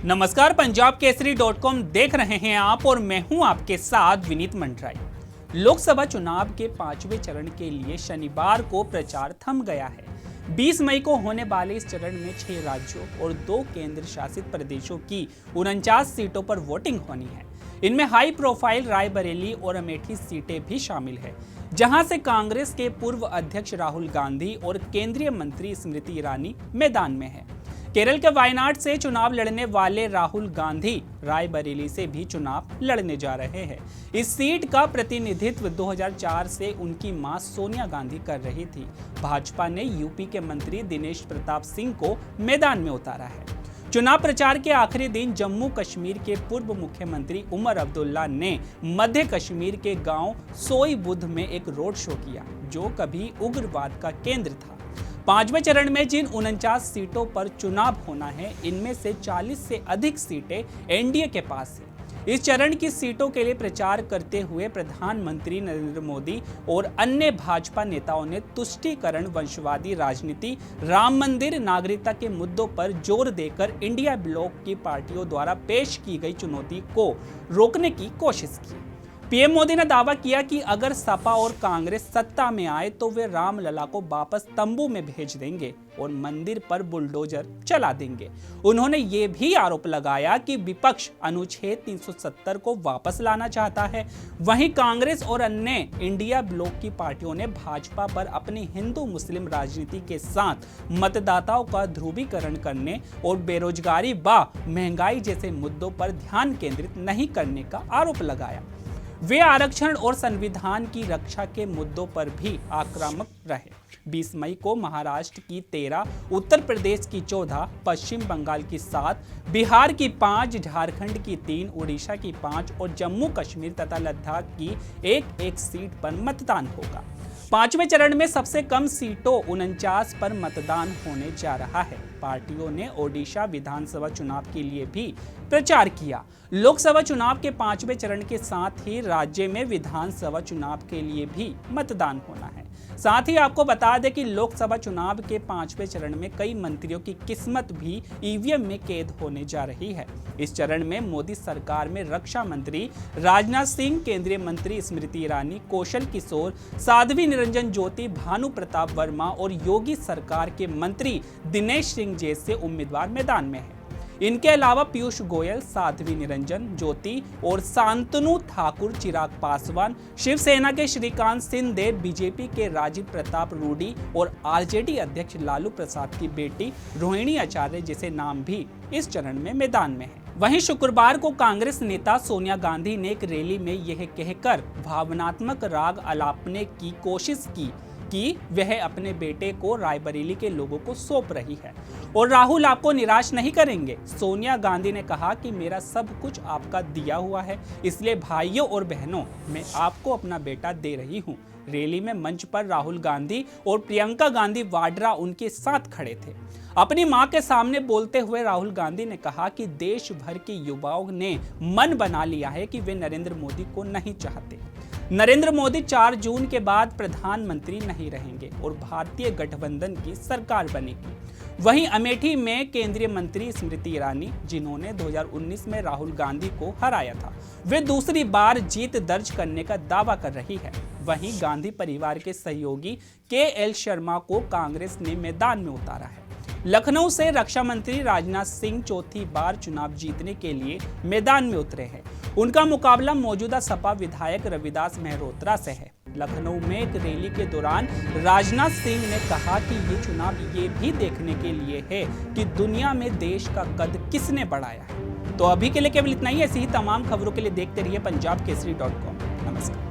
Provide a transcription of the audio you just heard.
नमस्कार, पंजाब केसरी.com देख रहे हैं आप और मैं हूं आपके साथ विनीत मंडराई। लोकसभा चुनाव के 5वें चरण के लिए शनिवार को प्रचार थम गया है। 20 मई को होने वाले इस चरण में 6 राज्यों और 2 केंद्र शासित प्रदेशों की 49 सीटों पर वोटिंग होनी है। इनमें हाई प्रोफाइल रायबरेली और अमेठी सीटें भी शामिल है, जहां से कांग्रेस के पूर्व अध्यक्ष राहुल गांधी और केंद्रीय मंत्री स्मृति ईरानी मैदान में है। केरल के वायनाड से चुनाव लड़ने वाले राहुल गांधी रायबरेली से भी चुनाव लड़ने जा रहे हैं। इस सीट का प्रतिनिधित्व 2004 से उनकी मां सोनिया गांधी कर रही थी। भाजपा ने यूपी के मंत्री दिनेश प्रताप सिंह को मैदान में उतारा है। चुनाव प्रचार के आखिरी दिन जम्मू कश्मीर के पूर्व मुख्यमंत्री उमर अब्दुल्ला ने मध्य कश्मीर के गांव सोई बुध में एक रोड शो किया, जो कभी उग्रवाद का केंद्र था। 5वें चरण में जिन 49 सीटों पर चुनाव होना है, इनमें से 40 से अधिक सीटें एनडीए के पास है। इस चरण की सीटों के लिए प्रचार करते हुए प्रधानमंत्री नरेंद्र मोदी और अन्य भाजपा नेताओं ने तुष्टीकरण, वंशवादी राजनीति, राम मंदिर, नागरिकता के मुद्दों पर जोर देकर इंडिया ब्लॉक की पार्टियों द्वारा पेश की गई चुनौती को रोकने की कोशिश की। पीएम मोदी ने दावा किया कि अगर सपा और कांग्रेस सत्ता में आए तो वे रामलला को वापस तंबू में भेज देंगे और मंदिर पर बुलडोजर चला देंगे। उन्होंने ये भी आरोप लगाया कि विपक्ष अनुच्छेद 370 को वापस लाना चाहता है। वहीं कांग्रेस और अन्य इंडिया ब्लॉक की पार्टियों ने भाजपा पर अपनी हिंदू मुस्लिम राजनीति के साथ मतदाताओं का ध्रुवीकरण करने और बेरोजगारी व महंगाई जैसे मुद्दों पर ध्यान केंद्रित नहीं करने का आरोप लगाया। वे आरक्षण और संविधान की रक्षा के मुद्दों पर भी आक्रामक रहे। 20 मई को महाराष्ट्र की 13, उत्तर प्रदेश की 14, पश्चिम बंगाल की 7, बिहार की 5, झारखंड की 3, उड़ीसा की 5 और जम्मू कश्मीर तथा लद्दाख की एक सीट पर मतदान होगा। 5वें चरण में सबसे कम सीटों 49 पर मतदान होने जा रहा है। पार्टियों ने ओडिशा विधानसभा चुनाव के लिए भी प्रचार किया। लोकसभा चुनाव के 5वें चरण के साथ ही राज्य में विधानसभा चुनाव के लिए भी मतदान होना है। साथ ही आपको बता दें कि लोकसभा चुनाव के 5वें चरण में कई मंत्रियों की किस्मत भी ईवीएम में कैद होने जा रही है। इस चरण में मोदी सरकार में रक्षा मंत्री राजनाथ सिंह, केंद्रीय मंत्री स्मृति ईरानी, कौशल किशोर, साध्वी निरंजन ज्योति, भानु प्रताप वर्मा और योगी सरकार के मंत्री दिनेश सिंह जैसे उम्मीदवार मैदान में हैं। इनके अलावा पीयूष गोयल, साध्वी निरंजन ज्योति और शांतनु ठाकुर, चिराग पासवान, शिवसेना के श्रीकांत शिंदे, बीजेपी के राजीव प्रताप रूडी और आरजेडी अध्यक्ष लालू प्रसाद की बेटी रोहिणी आचार्य जैसे नाम भी इस चरण में मैदान में हैं। वहीं शुक्रवार को कांग्रेस नेता सोनिया गांधी ने एक रैली में यह कहकर भावनात्मक राग आलापने की कोशिश की कि वह अपने बेटे को रायबरेली के लोगों को सौंप रही है और राहुल आपको निराश नहीं करेंगे। सोनिया गांधी ने कहा कि मेरा सब कुछ आपका दिया हुआ है, इसलिए भाइयों और बहनों, मैं आपको अपना बेटा दे रही हूं। रैली में मंच पर राहुल गांधी और प्रियंका गांधी वाड्रा उनके साथ खड़े थे। अपनी मां के सामने बोलते हुए राहुल गांधी ने कहा कि देश भर के युवाओं ने मन बना लिया है कि वे नरेंद्र मोदी को नहीं चाहते। नरेंद्र मोदी 4 जून के बाद प्रधानमंत्री नहीं रहेंगे और भारतीय गठबंधन की सरकार बनेगी। वहीं अमेठी में केंद्रीय मंत्री स्मृति ईरानी, जिन्होंने 2019 में राहुल गांधी को हराया था, वे दूसरी बार जीत दर्ज करने का दावा कर रही है। वहीं गांधी परिवार के सहयोगी के.एल. शर्मा को कांग्रेस ने मैदान में उतारा है। लखनऊ से रक्षा मंत्री राजनाथ सिंह चौथी बार चुनाव जीतने के लिए मैदान में उतरे हैं। उनका मुकाबला मौजूदा सपा विधायक रविदास मेहरोत्रा से है। लखनऊ में एक रैली के दौरान राजनाथ सिंह ने कहा कि ये चुनाव ये भी देखने के लिए है कि दुनिया में देश का कद किसने बढ़ाया है। तो अभी के लिए केवल इतना ही। ऐसी ही तमाम खबरों के लिए देखते रहिए पंजाब केसरी.com। नमस्कार।